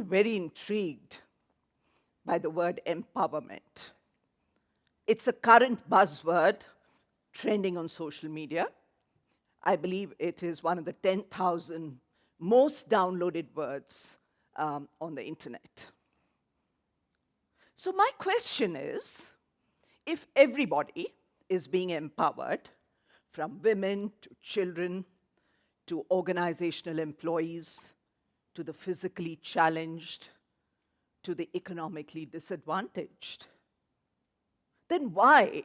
very intrigued by the word empowerment. It's a current buzzword trending on social media. I believe it is one of the 10,000 most downloaded words on the internet. So my question is, if everybody is being empowered, from women to children to organizational employees to the physically challenged to the economically disadvantaged, then why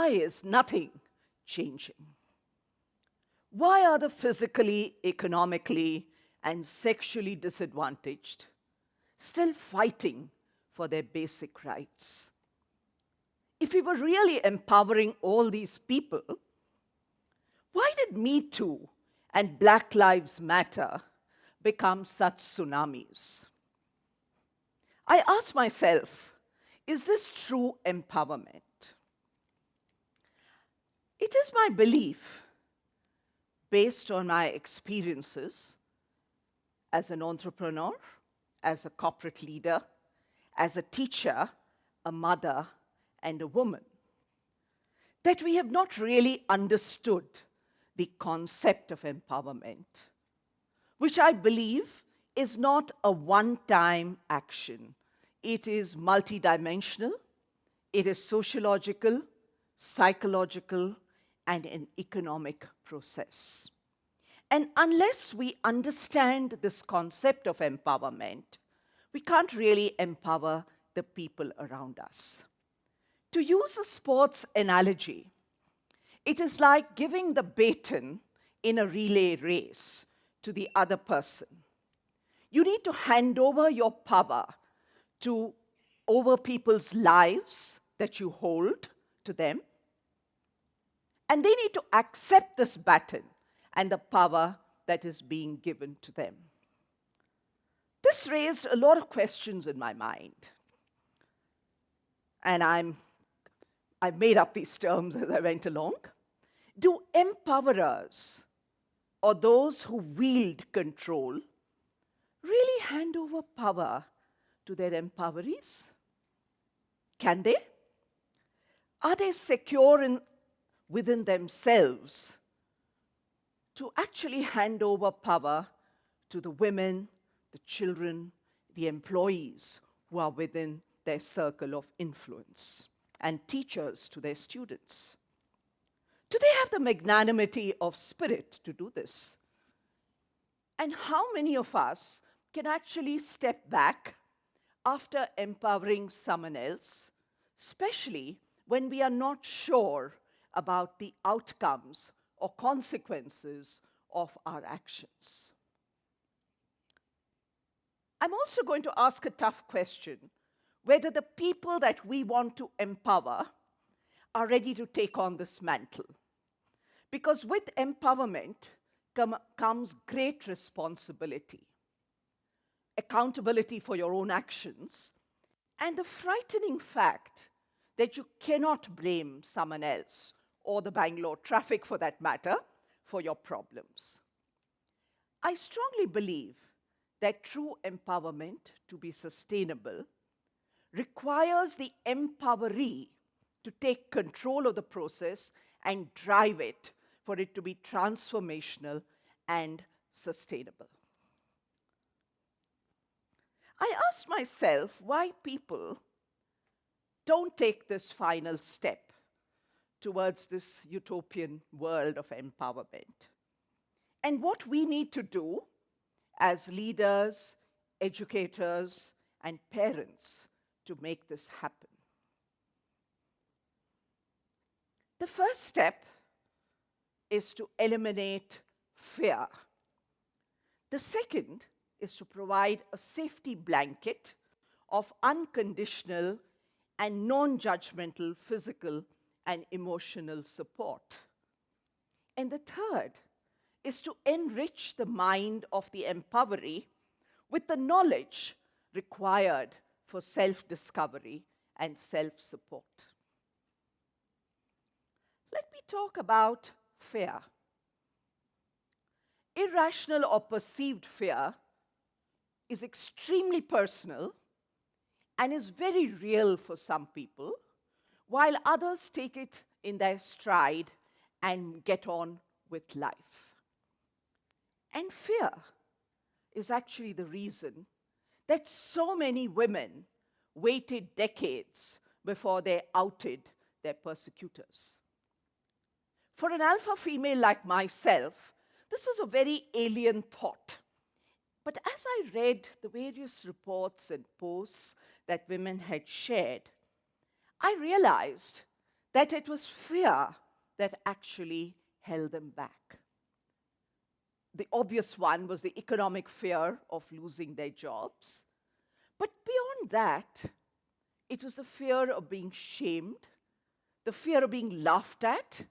is nothing changing? Why are the physically, economically, and sexually disadvantaged still fighting for their basic rights? If we were really empowering all these people, why did Me Too and Black Lives Matter become such tsunamis? I ask myself, is this true empowerment? It is my belief, based on my experiences as an entrepreneur, as a corporate leader, as a teacher, a mother, and a woman, that we have not really understood the concept of empowerment, which I believe is not a one-time action. It is multidimensional, it is sociological, psychological, and an economic process. And unless we understand this concept of empowerment, we can't really empower the people around us. To use a sports analogy, it is like giving the baton in a relay race to the other person. You need to hand over your power over people's lives that you hold to them, and they need to accept this baton and the power that is being given to them. This raised a lot of questions in my mind, and I made up these terms as I went along. Do empowerers, or those who wield control, really hand over power to their empowerees? Can they? Are they secure within themselves to actually hand over power to the women, the children, the employees who are within their circle of influence, and teachers to their students? Do they have the magnanimity of spirit to do this? And how many of us can actually step back after empowering someone else, especially when we are not sure about the outcomes or consequences of our actions? I'm also going to ask a tough question, whether the people that we want to empower are ready to take on this mantle. Because with empowerment comes great responsibility, accountability for your own actions, and the frightening fact that you cannot blame someone else, or the Bangalore traffic for that matter, for your problems. I strongly believe that true empowerment, to be sustainable, requires the empoweree to take control of the process and drive it for it to be transformational and sustainable. I asked myself why people don't take this final step towards this utopian world of empowerment, and what we need to do as leaders, educators, and parents to make this happen. The first step is to eliminate fear. The second is to provide a safety blanket of unconditional and non-judgmental physical and emotional support. And the third is to enrich the mind of the empoweree with the knowledge required for self-discovery and self-support. Let me talk about fear. Irrational or perceived fear is extremely personal and is very real for some people, while others take it in their stride and get on with life. And fear is actually the reason that so many women waited decades before they outed their persecutors. For an alpha female like myself, this was a very alien thought. But as I read the various reports and posts that women had shared, I realized that it was fear that actually held them back. The obvious one was the economic fear of losing their jobs. But beyond that, it was the fear of being shamed, the fear of being laughed at,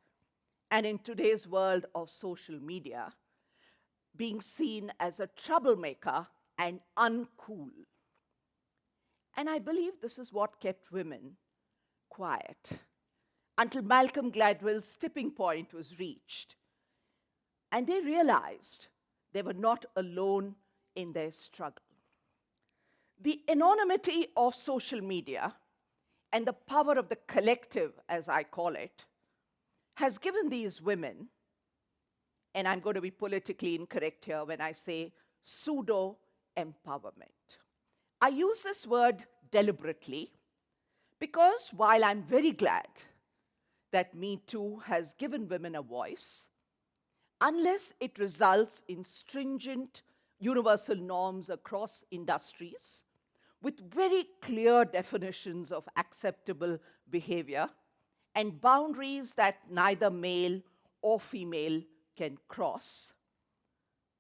and in today's world of social media, being seen as a troublemaker and uncool. And I believe this is what kept women quiet until Malcolm Gladwell's tipping point was reached. And they realized they were not alone in their struggle. The anonymity of social media and the power of the collective, as I call it, has given these women, and I'm going to be politically incorrect here when I say pseudo-empowerment. I use this word deliberately because while I'm very glad that Me Too has given women a voice, unless it results in stringent universal norms across industries with very clear definitions of acceptable behavior and boundaries that neither male or female can cross,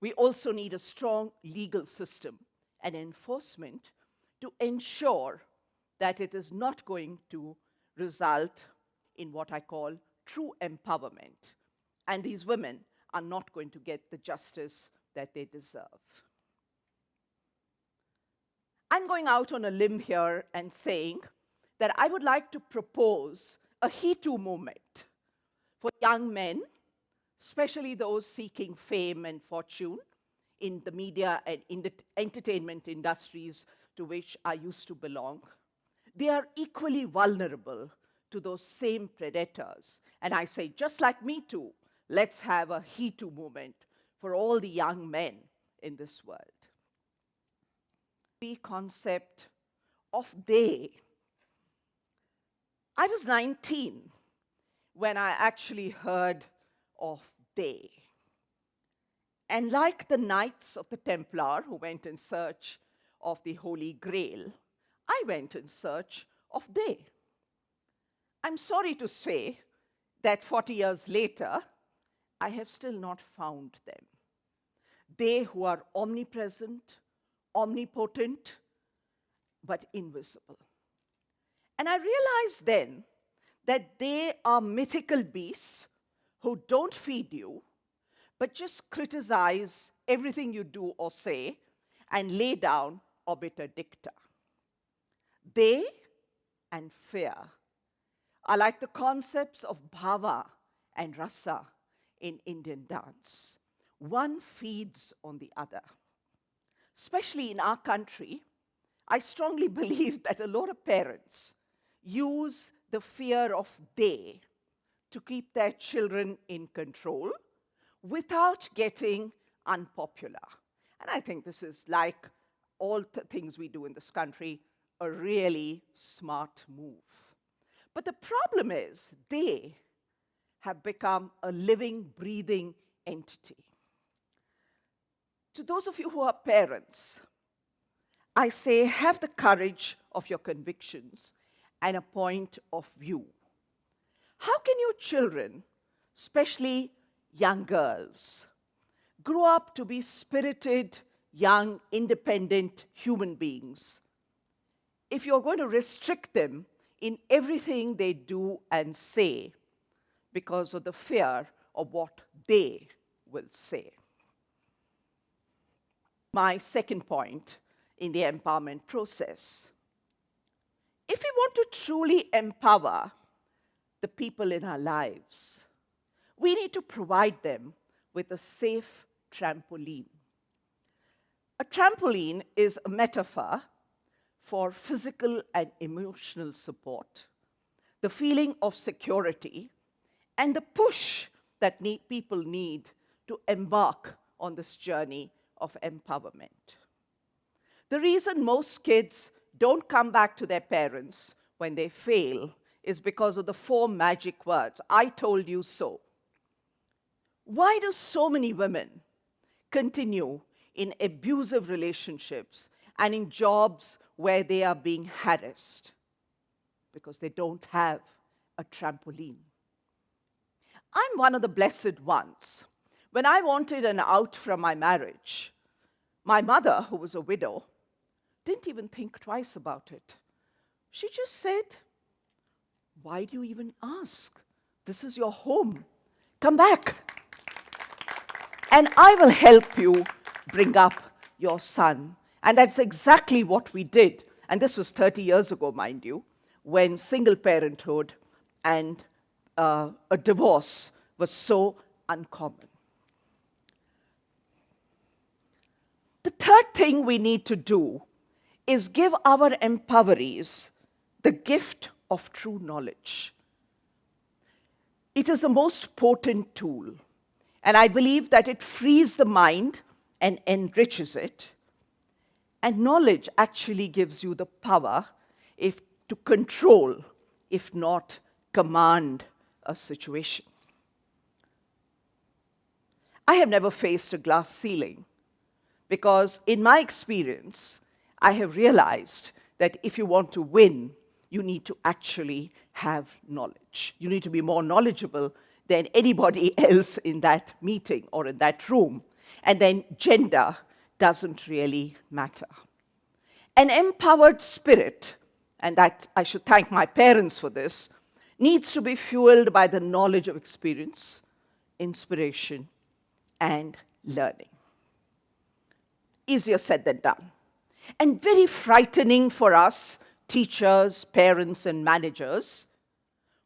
we also need a strong legal system and enforcement to ensure that it is not going to result in what I call true empowerment. And these women are not going to get the justice that they deserve. I'm going out on a limb here and saying that I would like to propose a He Too movement for young men, especially those seeking fame and fortune in the media and in the entertainment industries to which I used to belong. They are equally vulnerable to those same predators. And I say, just like Me Too, let's have a He Too movement for all the young men in this world. The concept of they. I was 19 when I actually heard of they. And like the Knights of the Templar who went in search of the Holy Grail, I went in search of they. I'm sorry to say that 40 years later, I have still not found them. They who are omnipresent, omnipotent, but invisible. And I realized then that they are mythical beasts who don't feed you, but just criticize everything you do or say and lay down obiter dicta. They and fear are like the concepts of bhava and rasa in Indian dance. One feeds on the other. Especially in our country, I strongly believe that a lot of parents use the fear of they to keep their children in control without getting unpopular. And I think this is, like all the things we do in this country, a really smart move. But the problem is they have become a living, breathing entity. To those of you who are parents, I say have the courage of your convictions and a point of view. How can your children, especially young girls, grow up to be spirited, young, independent human beings if you're going to restrict them in everything they do and say because of the fear of what they will say? My second point in the empowerment process. If we want to truly empower the people in our lives, we need to provide them with a safe trampoline. A trampoline is a metaphor for physical and emotional support, the feeling of security, and the push that people need to embark on this journey of empowerment. The reason most kids don't come back to their parents when they fail is because of the 4 magic words, "I told you so." Why do so many women continue in abusive relationships and in jobs where they are being harassed? Because they don't have a trampoline. I'm one of the blessed ones. When I wanted an out from my marriage, my mother, who was a widow, didn't even think twice about it. She just said, "Why do you even ask? This is your home. Come back. And I will help you bring up your son." And that's exactly what we did. And this was 30 years ago, mind you, when single parenthood and a divorce was so uncommon. The third thing we need to do is give our empowerees the gift of true knowledge. It is the most potent tool, and I believe that it frees the mind and enriches it. And knowledge actually gives you the power to control, if not command, a situation. I have never faced a glass ceiling because, in my experience, I have realized that if you want to win, you need to actually have knowledge. You need to be more knowledgeable than anybody else in that meeting or in that room. And then gender doesn't really matter. An empowered spirit, and that I should thank my parents for this, needs to be fueled by the knowledge of experience, inspiration, and learning. Easier said than done. And very frightening for us, teachers, parents, and managers,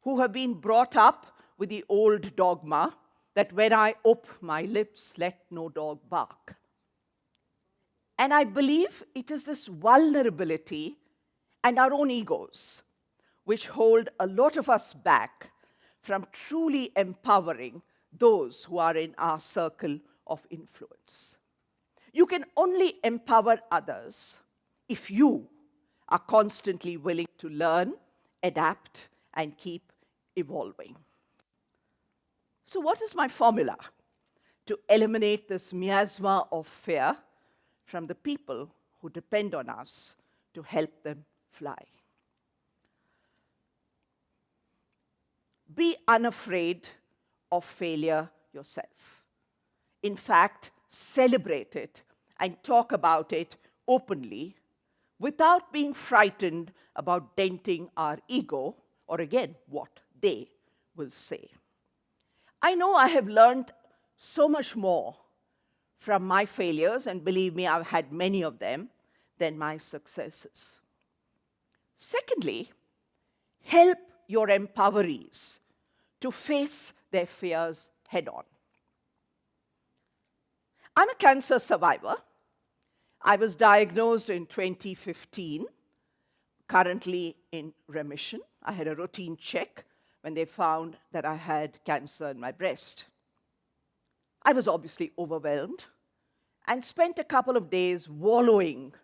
who have been brought up with the old dogma that when I ope my lips, let no dog bark. And I believe it is this vulnerability and our own egos which hold a lot of us back from truly empowering those who are in our circle of influence. You can only empower others if you are constantly willing to learn, adapt, and keep evolving. So what is my formula to eliminate this miasma of fear from the people who depend on us to help them fly? Be unafraid of failure yourself. In fact, celebrate it and talk about it openly without being frightened about denting our ego or, again, what they will say. I know I have learned so much more from my failures, and believe me, I've had many of them, than my successes. Secondly, help your empowerees to face their fears head-on. I'm a cancer survivor. I was diagnosed in 2015, currently in remission. I had a routine check when they found that I had cancer in my breast. I was obviously overwhelmed and spent a couple of days wallowing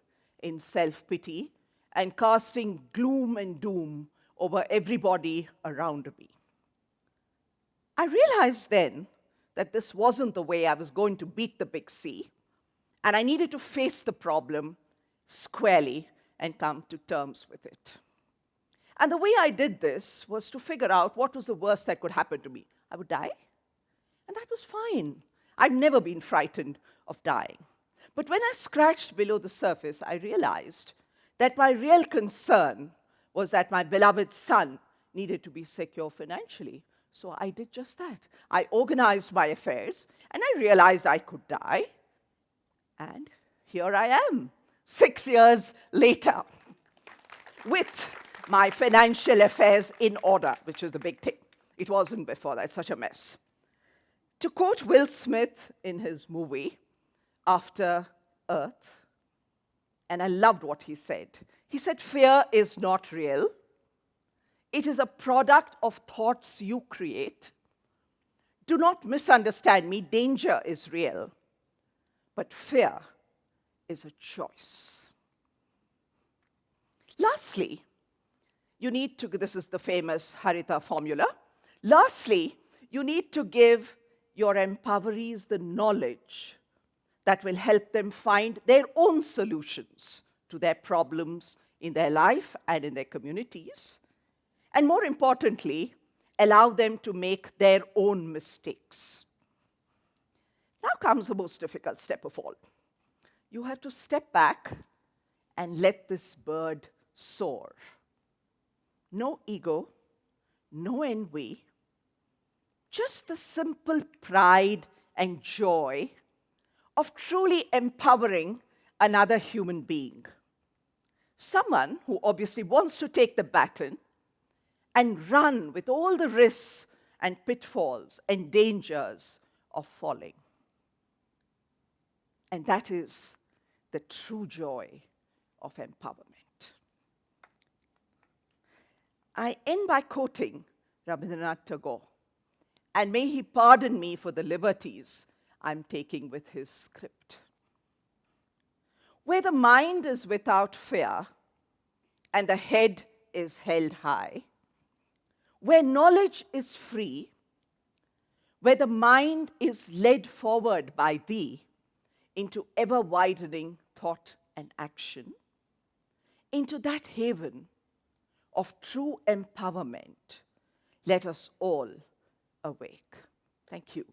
in self-pity and casting gloom and doom over everybody around me. I realized then that this wasn't the way I was going to beat the big C, and I needed to face the problem squarely and come to terms with it. And the way I did this was to figure out what was the worst that could happen to me. I would die, and that was fine. I've never been frightened of dying. But when I scratched below the surface, I realized that my real concern was that my beloved son needed to be secure financially. So I did just that. I organized my affairs, and I realized I could die. And here I am, 6 years later, with my financial affairs in order, which is the big thing. It wasn't before that, such a mess. To quote Will Smith in his movie, After Earth, and I loved what he said. He said, fear is not real. It is a product of thoughts you create. Do not misunderstand me. Danger is real. But fear is a choice. Lastly, you need to, this is the famous Harita formula. Lastly, you need to give your empowerees the knowledge that will help them find their own solutions to their problems in their life and in their communities. And more importantly, allow them to make their own mistakes. Now comes the most difficult step of all. You have to step back and let this bird soar. No ego, no envy, just the simple pride and joy of truly empowering another human being. Someone who obviously wants to take the baton and run with all the risks and pitfalls and dangers of falling. And that is the true joy of empowerment. I end by quoting Rabindranath Tagore, and may he pardon me for the liberties I'm taking with his script. Where the mind is without fear and the head is held high, where knowledge is free, where the mind is led forward by thee into ever-widening thought and action, into that haven of true empowerment, let us all awake. Thank you.